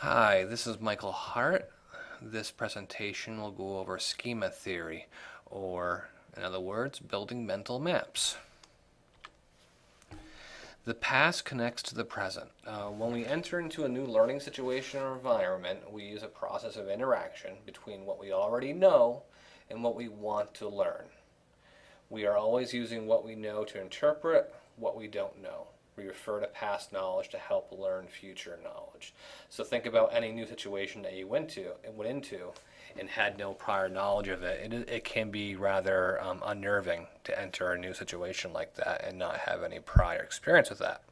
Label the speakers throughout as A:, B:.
A: Hi, this is Michael Hart. This presentation will go over schema theory, or in other words, building mental maps. The past connects to the present. When we enter into a new learning situation or environment, we use a process of interaction between what we already know and what we want to learn. We are always using what we know to interpret what we don't know. We refer to past knowledge to help learn future knowledge. So think about any new situation that you went into and had no prior knowledge of it. It can be rather unnerving to enter a new situation like that and not have any prior experience with that.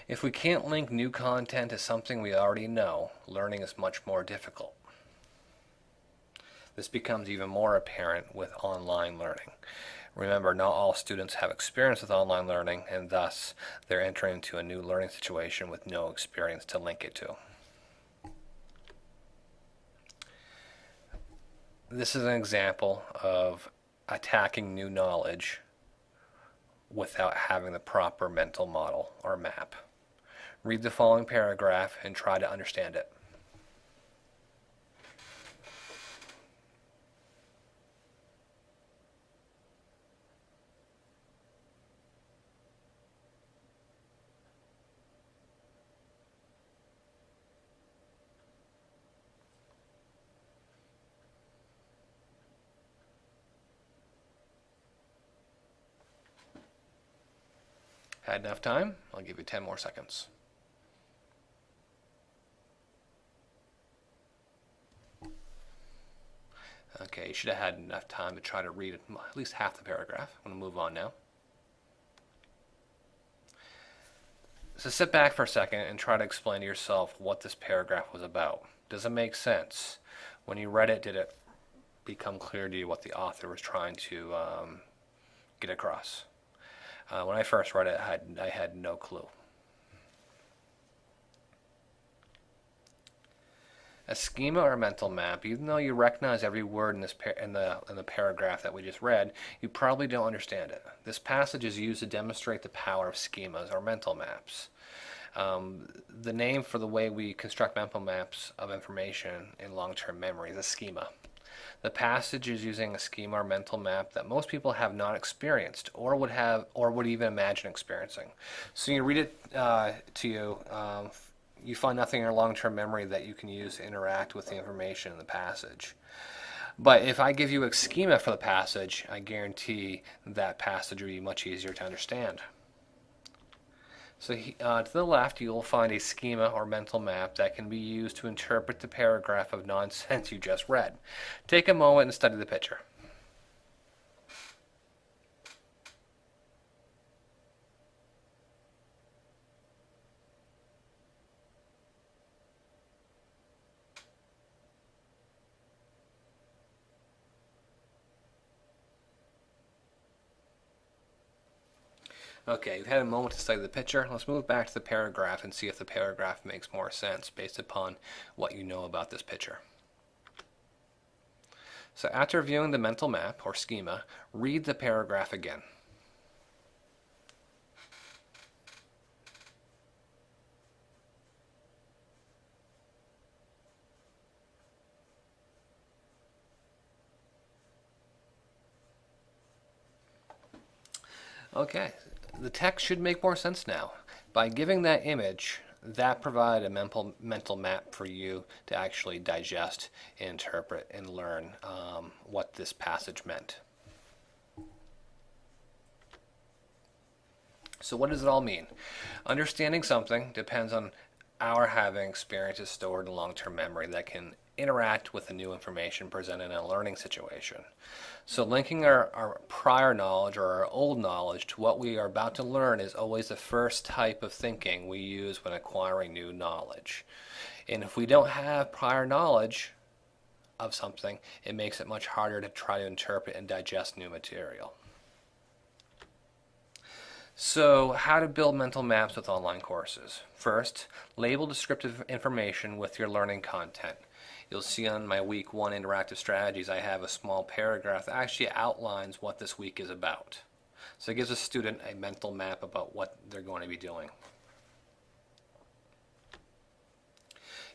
A: If we can't link new content to something we already know, learning is much more difficult. This becomes even more apparent with online learning. Remember, not all students have experience with online learning, and thus they're entering into a new learning situation with no experience to link it to. This is an example of attacking new knowledge without having the proper mental model or map. Read the following paragraph and try to understand it. Had enough time? I'll give you 10 more seconds. Okay, you should have had enough time to try to read at least half the paragraph. I'm going to move on now. So sit back for a second and try to explain to yourself what this paragraph was about. Does it make sense? When you read it, did it become clear to you what the author was trying to get across? When I first read it, I had no clue. A schema or mental map, even though you recognize every word in the paragraph that we just read, you probably don't understand it. This passage is used to demonstrate the power of schemas or mental maps. The name for the way we construct mental maps of information in long-term memory is a schema. The passage is using a schema or mental map that most people have not experienced or would even imagine experiencing. So you read it to you. You find nothing in your long-term memory that you can use to interact with the information in the passage. But if I give you a schema for the passage, I guarantee that passage will be much easier to understand. So to the left, you'll find a schema or mental map that can be used to interpret the paragraph of nonsense you just read. Take a moment and study the picture. Okay, you've had a moment to study the picture. Let's move back to the paragraph and see if the paragraph makes more sense based upon what you know about this picture. So after viewing the mental map or schema, read the paragraph again. Okay, the text should make more sense now. By giving that image, that provided a mental map for you to actually digest, interpret, and learn what this passage meant. So what does it all mean? Understanding something depends on our having experiences stored in long-term memory that can interact with the new information presented in a learning situation. So linking our prior knowledge or our old knowledge to what we are about to learn is always the first type of thinking we use when acquiring new knowledge. And if we don't have prior knowledge of something, it makes it much harder to try to interpret and digest new material. So, how to build mental maps with online courses. First, label descriptive information with your learning content. You'll see on my week 1 interactive strategies I have a small paragraph that actually outlines what this week is about. So it gives a student a mental map about what they're going to be doing.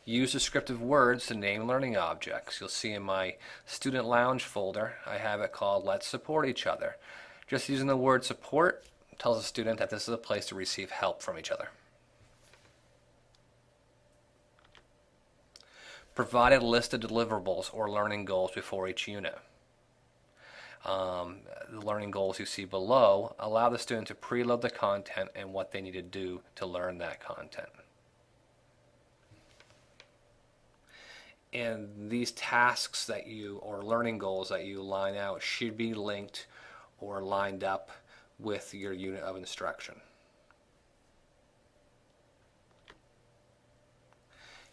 A: Use descriptive words to name learning objects. You'll see in my student lounge folder, I have it called Let's Support Each Other. Just using the word support tells a student that this is a place to receive help from each other. Provide a list of deliverables or learning goals before each unit. The learning goals you see below allow the student to preload the content and what they need to do to learn that content. And these tasks that you, or learning goals that you line out, should be linked or lined up with your unit of instruction.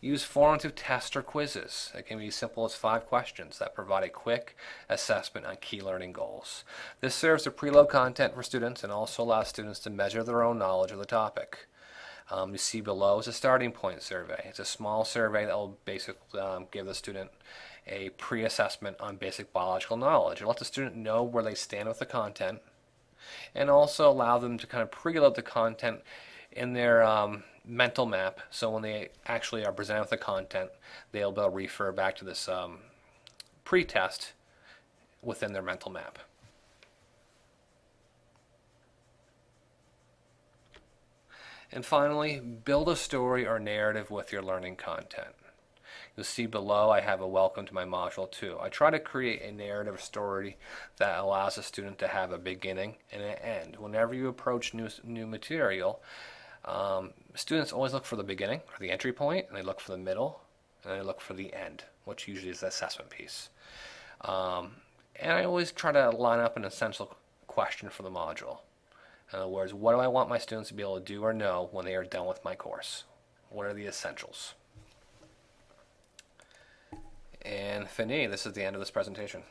A: Use formative tests or quizzes. It can be as simple as 5 questions that provide a quick assessment on key learning goals. This serves to preload content for students and also allows students to measure their own knowledge of the topic. You see below is a starting point survey. It's a small survey that will basically give the student a pre-assessment on basic biological knowledge. It'll let the student know where they stand with the content and also allow them to kind of preload the content in their mental map, so when they actually are presented with the content, they'll be able to refer back to this pre-test within their mental map. And finally, build a story or narrative with your learning content. You'll see below I have a welcome to my module 2. I try to create a narrative story that allows a student to have a beginning and an end. Whenever you approach new material, students always look for the beginning, or the entry point, and they look for the middle, and they look for the end, which usually is the assessment piece. And I always try to line up an essential question for the module. In other words, what do I want my students to be able to do or know when they are done with my course? What are the essentials? And fini, this is the end of this presentation.